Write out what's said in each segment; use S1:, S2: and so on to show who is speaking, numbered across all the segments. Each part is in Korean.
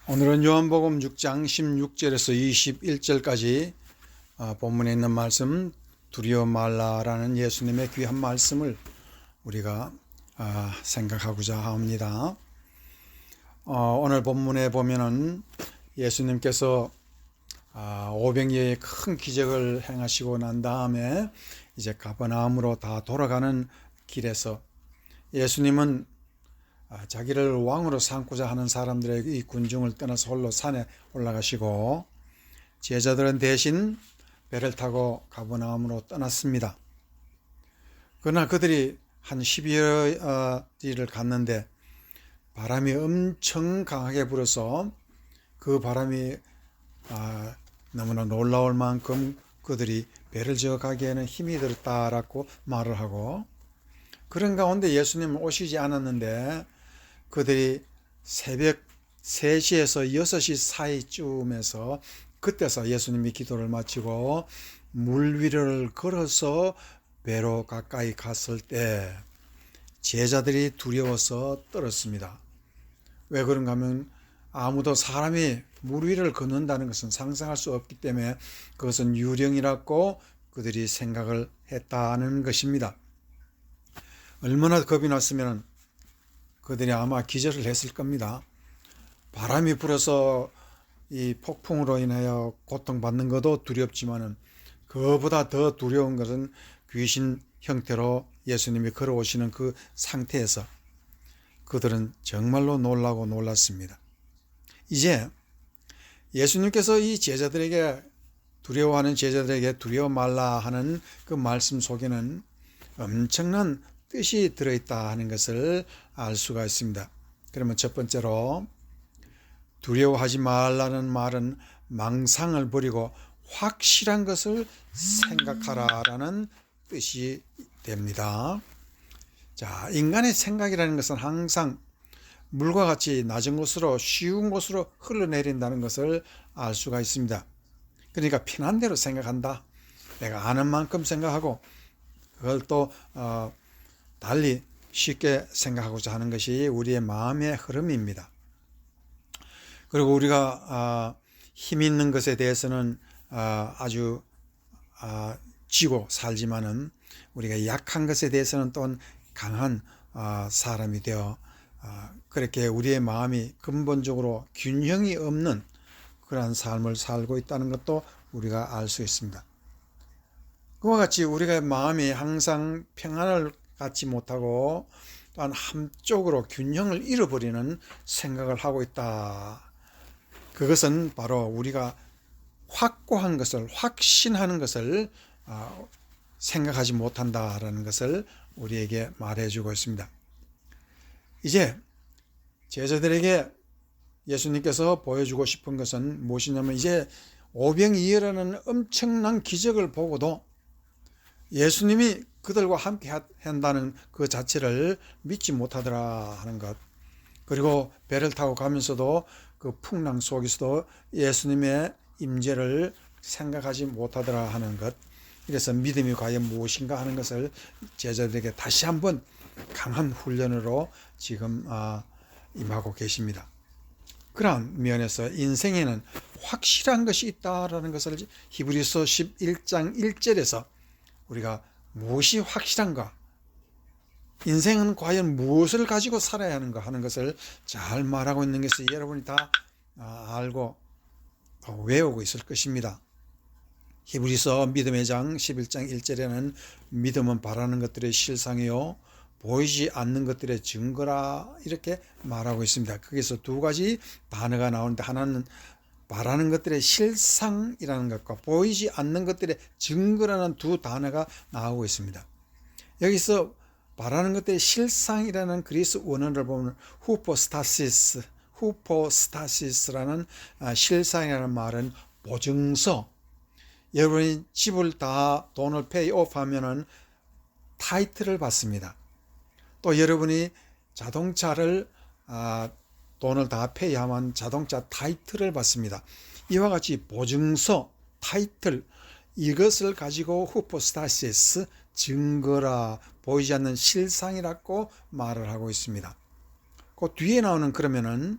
S1: 오늘은 요한복음 6장 16절에서 21절까지 본문에 있는 말씀 두려워 말라라는 예수님의 귀한 말씀을 우리가 생각하고자 합니다. 오늘 본문에 보면은 예수님께서 오병이어의 큰 기적을 행하시고 난 다음에 이제 가버나움으로 다 돌아가는 길에서 예수님은 자기를 왕으로 삼고자 하는 사람들의 이 군중을 떠나서 홀로 산에 올라가시고 제자들은 대신 배를 타고 가버나움으로 떠났습니다. 그러나 그들이 한 12여리를 갔는데 바람이 엄청 강하게 불어서 그 바람이 너무나 놀라울 만큼 그들이 배를 저어 가기에는 힘이 들었다라고 말을 하고, 그런 가운데 예수님은 오시지 않았는데 그들이 새벽 3시에서 6시 사이쯤에서 그때서 예수님이 기도를 마치고 물 위를 걸어서 배로 가까이 갔을 때 제자들이 두려워서 떨었습니다. 왜 그런가 하면 아무도 사람이 물 위를 걷는다는 것은 상상할 수 없기 때문에 그것은 유령이라고 그들이 생각을 했다는 것입니다. 얼마나 겁이 났으면 그들이 아마 기절을 했을 겁니다. 바람이 불어서 이 폭풍으로 인하여 고통받는 것도 두렵지만은 그보다 더 두려운 것은 귀신 형태로 예수님이 걸어오시는 그 상태에서 그들은 정말로 놀라고 놀랐습니다. 이제 예수님께서 이 제자들에게, 두려워하는 제자들에게 두려워 말라 하는 그 말씀 속에는 엄청난 뜻이 들어있다 하는 것을 알 수가 있습니다. 그러면 첫 번째로 두려워하지 말라는 말은 망상을 버리고 확실한 것을 생각하라라는 뜻이 됩니다. 자, 인간의 생각이라는 것은 항상 물과 같이 낮은 곳으로 쉬운 곳으로 흘러내린다는 것을 알 수가 있습니다. 그러니까 편한 대로 생각한다. 내가 아는 만큼 생각하고 그걸 또 달리 쉽게 생각하고자 하는 것이 우리의 마음의 흐름입니다. 그리고 우리가 힘 있는 것에 대해서는 아주 쥐고 살지만은 우리가 약한 것에 대해서는 또한 강한 사람이 되어 그렇게 우리의 마음이 근본적으로 균형이 없는 그러한 삶을 살고 있다는 것도 우리가 알 수 있습니다. 그와 같이 우리가 마음이 항상 평안을 갖지 못하고 또한 한쪽으로 균형을 잃어버리는 생각을 하고 있다. 그것은 바로 우리가 확고한 것을, 확신하는 것을 생각하지 못한다라는 것을 우리에게 말해주고 있습니다. 이제 제자들에게 예수님께서 보여주고 싶은 것은 무엇이냐면, 이제 오병이어라는 엄청난 기적을 보고도 예수님이 그들과 함께 한다는 그 자체를 믿지 못하더라 하는 것, 그리고 배를 타고 가면서도 그 풍랑 속에서도 예수님의 임재를 생각하지 못하더라 하는 것, 이래서 믿음이 과연 무엇인가 하는 것을 제자들에게 다시 한번 강한 훈련으로 지금 임하고 계십니다. 그러한 면에서 인생에는 확실한 것이 있다라는 것을 히브리서 11장 1절에서 우리가 무엇이 확실한가, 인생은 과연 무엇을 가지고 살아야 하는가 하는 것을 잘 말하고 있는 것을 여러분이 다 알고 외우고 있을 것입니다. 히브리서 믿음의 장 11장 1절에는 믿음은 바라는 것들의 실상이요 보이지 않는 것들의 증거라 이렇게 말하고 있습니다. 거기서 두 가지 단어가 나오는데, 하나는 바라는 것들의 실상이라는 것과 보이지 않는 것들의 증거라는 두 단어가 나오고 있습니다. 여기서 바라는 것들의 실상이라는 그리스 원어를 보면 후포스타시스라는 실상이라는 말은 보증서, 여러분이 집을 다 돈을 페이오프 하면은 타이틀을 받습니다. 또 여러분이 자동차를 돈을 다 페이하면 자동차 타이틀을 받습니다. 이와 같이 보증서, 타이틀, 이것을 가지고 후포스타시스, 증거라, 보이지 않는 실상이라고 말을 하고 있습니다. 그 뒤에 나오는 그러면은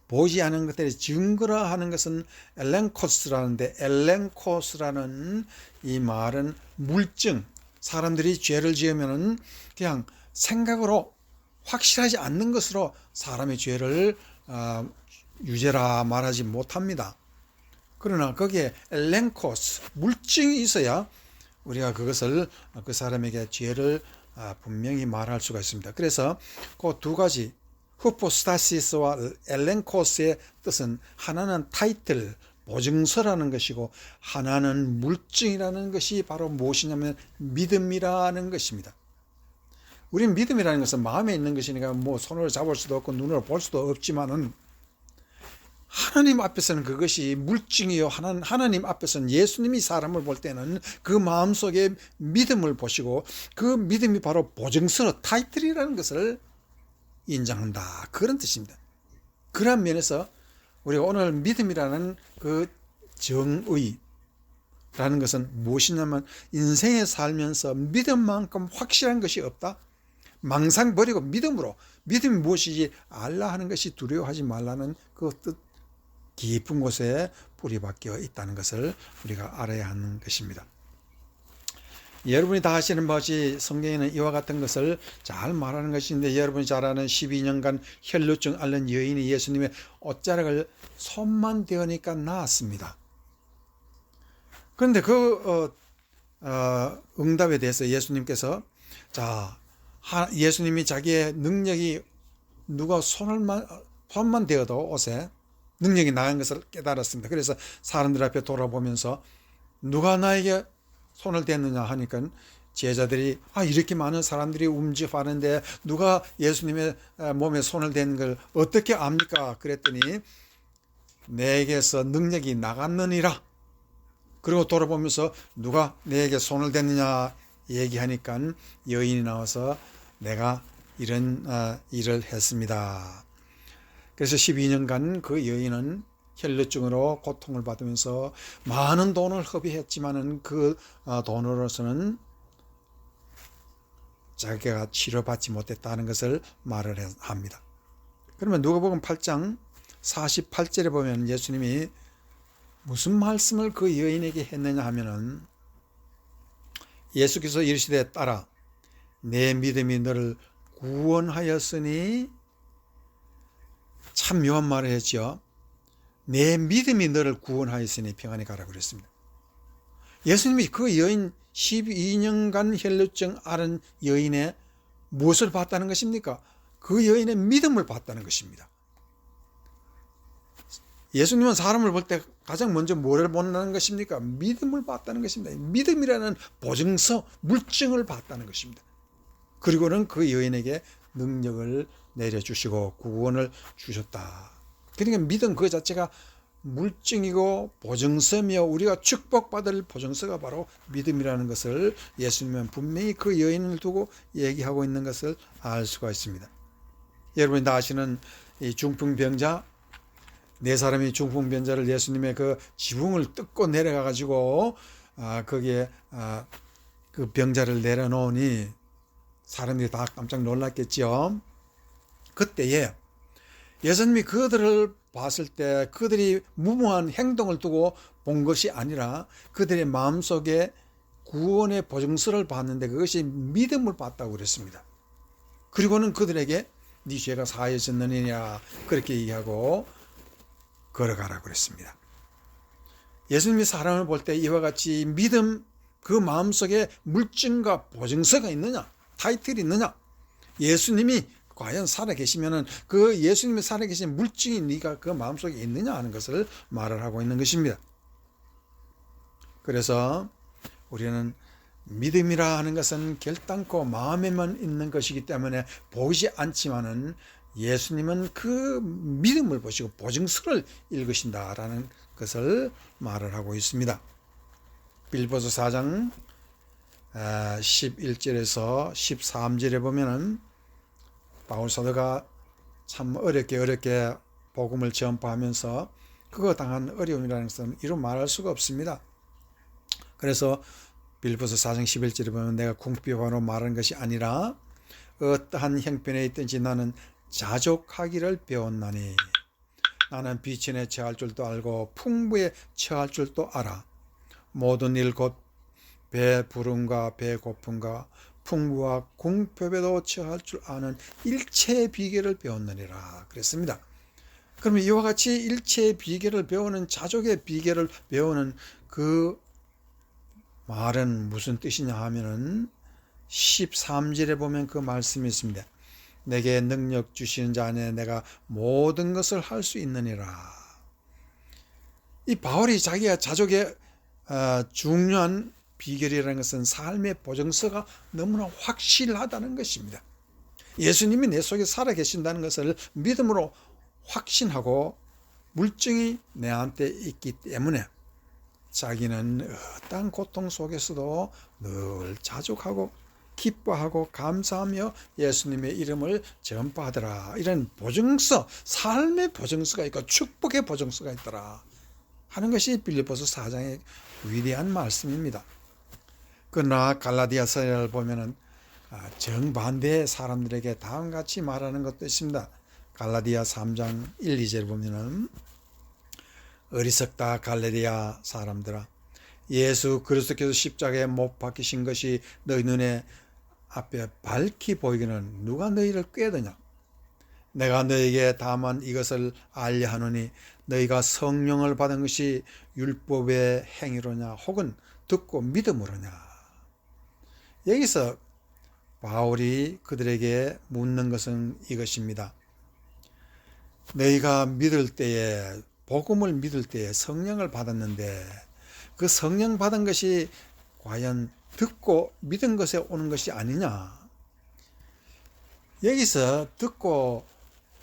S1: 보이지 않는 것들이 증거라 하는 것은 엘렌코스라는데, 엘렌코스라는 이 말은 물증, 사람들이 죄를 지으면은 그냥 생각으로 확실하지 않는 것으로 사람의 죄를 유죄라 말하지 못합니다. 그러나 거기에 엘렌코스, 물증이 있어야 우리가 그것을 그 사람에게 죄를 분명히 말할 수가 있습니다. 그래서 그 두 가지 후포스타시스와 엘렌코스의 뜻은 하나는 타이틀, 보증서라는 것이고 하나는 물증이라는 것이 바로 무엇이냐면 믿음이라는 것입니다. 우리는 믿음이라는 것은 마음에 있는 것이니까 뭐 손으로 잡을 수도 없고 눈으로 볼 수도 없지만은 하나님 앞에서는 그것이 물증이요. 하나님 앞에서는 예수님이 사람을 볼 때는 그 마음속에 믿음을 보시고 그 믿음이 바로 보증서, 타이틀이라는 것을 인정한다. 그런 뜻입니다. 그런 면에서 우리가 오늘 믿음이라는 그 정의라는 것은 무엇이냐면 인생에 살면서 믿음만큼 확실한 것이 없다. 망상 버리고 믿음으로, 믿음이 무엇이지 알라 하는 것이 두려워하지 말라는 그 뜻, 깊은 곳에 뿌리 박혀 있다는 것을 우리가 알아야 하는 것입니다. 여러분이 다 아시는 바같이 성경에는 이와 같은 것을 잘 말하는 것인데, 여러분이 잘 아는 12년간 혈루증 앓는 여인이 예수님의 옷자락을 손만 대으니까 나았습니다. 그런데 그 응답에 대해서 예수님께서 예수님이 자기의 능력이 누가 손만 대어도 옷에 능력이 나은 것을 깨달았습니다. 그래서 사람들 앞에 돌아보면서 누가 나에게 손을 댔느냐 하니까 제자들이 이렇게 많은 사람들이 움직하는데 누가 예수님의 몸에 손을 댄 걸 어떻게 압니까? 그랬더니 내게서 능력이 나갔느니라. 그리고 돌아보면서 누가 내게 손을 댔느냐 얘기하니까 여인이 나와서 내가 이런 일을 했습니다. 그래서 12년간 그 여인은 혈루증으로 고통을 받으면서 많은 돈을 허비했지만은 그 돈으로서는 자기가 치료받지 못했다는 것을 말을 합니다. 그러면 누가복음 8장 48절에 보면 예수님이 무슨 말씀을 그 여인에게 했느냐 하면은 예수께서 이르시되 딸아 내 믿음이 너를 구원하였으니, 참 묘한 말을 했죠. 내 믿음이 너를 구원하였으니 평안히 가라고 그랬습니다. 예수님이 그 여인 12년간 혈루증 앓은 여인의 무엇을 봤다는 것입니까? 그 여인의 믿음을 봤다는 것입니다. 예수님은 사람을 볼 때 가장 먼저 뭐를 본다는 것입니까? 믿음을 봤다는 것입니다. 믿음이라는 보증서, 물증을 봤다는 것입니다. 그리고는 그 여인에게 능력을 내려주시고 구원을 주셨다. 그러니까 믿음 그 자체가 물증이고 보증서며 우리가 축복받을 보증서가 바로 믿음이라는 것을 예수님은 분명히 그 여인을 두고 얘기하고 있는 것을 알 수가 있습니다. 여러분이 다 아시는 이 중풍병자, 네 사람이 중풍병자를 예수님의 그 지붕을 뜯고 내려가 가지고 거기에 그 병자를 내려놓으니 사람들이 다 깜짝 놀랐겠죠. 그때에 예수님이 그들을 봤을 때 그들이 무모한 행동을 두고 본 것이 아니라 그들의 마음속에 구원의 보증서를 봤는데 그것이 믿음을 봤다고 그랬습니다. 그리고는 그들에게 네 죄가 사해졌느냐 그렇게 얘기하고 걸어가라고 그랬습니다. 예수님이 사람을 볼 때 이와 같이 믿음, 그 마음속에 물증과 보증서가 있느냐, 타이틀이 있느냐, 예수님이 과연 살아계시면은 그 예수님이 살아계신 물증이 네가 그 마음속에 있느냐 하는 것을 말을 하고 있는 것입니다. 그래서 우리는 믿음이라 하는 것은 결단코 마음에만 있는 것이기 때문에 보이지 않지만은 예수님은 그 믿음을 보시고 보증서를 읽으신다라는 것을 말을 하고 있습니다. 빌보서 4장 11절에서 13절에 보면은 바울 사도가 참 어렵게 복음을 전파하면서 그거 당한 어려움이라는 것은 이루 말할 수가 없습니다. 그래서 빌보서 4장 11절에 보면 내가 궁핍하로 말하는 것이 아니라 어떠한 형편에 있든지 나는 자족하기를 배웠나니 나는 비천에 처할 줄도 알고 풍부에 처할 줄도 알아. 모든 일 곧 배 부름과 배 고픔과 풍부와 궁핍에도 처할 줄 아는 일체의 비결을 배웠느니라 그랬습니다. 그러면 이와 같이 일체의 비결을 배우는, 자족의 비결을 배우는 그 말은 무슨 뜻이냐 하면은 13절에 보면 그 말씀이 있습니다. 내게 능력 주시는 자 안에 내가 모든 것을 할 수 있느니라. 이 바울이 자기가 자족의 중요한 비결이라는 것은 삶의 보증서가 너무나 확실하다는 것입니다. 예수님이 내 속에 살아계신다는 것을 믿음으로 확신하고 물증이 내한테 있기 때문에 자기는 어떠한 고통 속에서도 늘 자족하고 기뻐하고 감사하며 예수님의 이름을 전파하더라. 이런 보증서, 삶의 보증서가 있고 축복의 보증서가 있더라 하는 것이 빌립보서 4장의 위대한 말씀입니다. 그러나 갈라디아서를 보면은 정반대의 사람들에게 다음같이 말하는 것도 있습니다. 갈라디아 3장 1, 2절 보면은 어리석다 갈라디아 사람들아, 예수 그리스도께서 십자가에 못 박히신 것이 너희 눈에 앞에 밝히 보이기는 누가 너희를 꾀드냐? 내가 너희에게 다만 이것을 알려 하노니 너희가 성령을 받은 것이 율법의 행위로냐 혹은 듣고 믿음으로냐. 여기서 바울이 그들에게 묻는 것은 이것입니다. 너희가 믿을 때에, 복음을 믿을 때에 성령을 받았는데 그 성령 받은 것이 과연 듣고 믿은 것에 오는 것이 아니냐. 여기서 듣고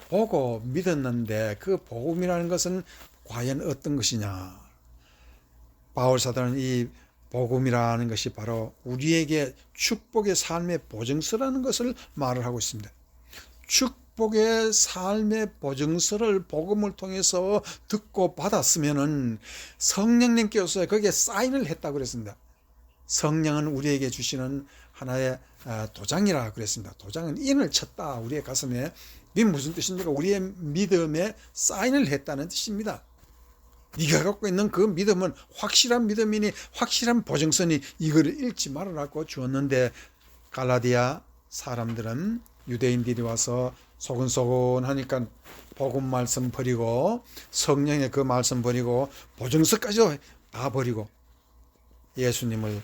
S1: 보고 믿었는데 그 복음이라는 것은 과연 어떤 것이냐. 바울 사도는 이 복음이라는 것이 바로 우리에게 축복의 삶의 보증서라는 것을 말을 하고 있습니다. 축복의 삶의 보증서를 복음을 통해서 듣고 받았으면은 성령님께서 거기에 사인을 했다고 그랬습니다. 성령은 우리에게 주시는 하나의 도장이라 그랬습니다. 도장은 인을 쳤다, 우리의 가슴에. 이게 무슨 뜻입니까? 우리의 믿음에 사인을 했다는 뜻입니다. 네가 갖고 있는 그 믿음은 확실한 믿음이니 확실한 보증서니 이거를 잃지 말으라고 주었는데, 갈라디아 사람들은, 유대인들이 와서 소근소근하니까 복음 말씀 버리고 성령의 그 말씀 버리고 보증서까지 다 버리고 예수님을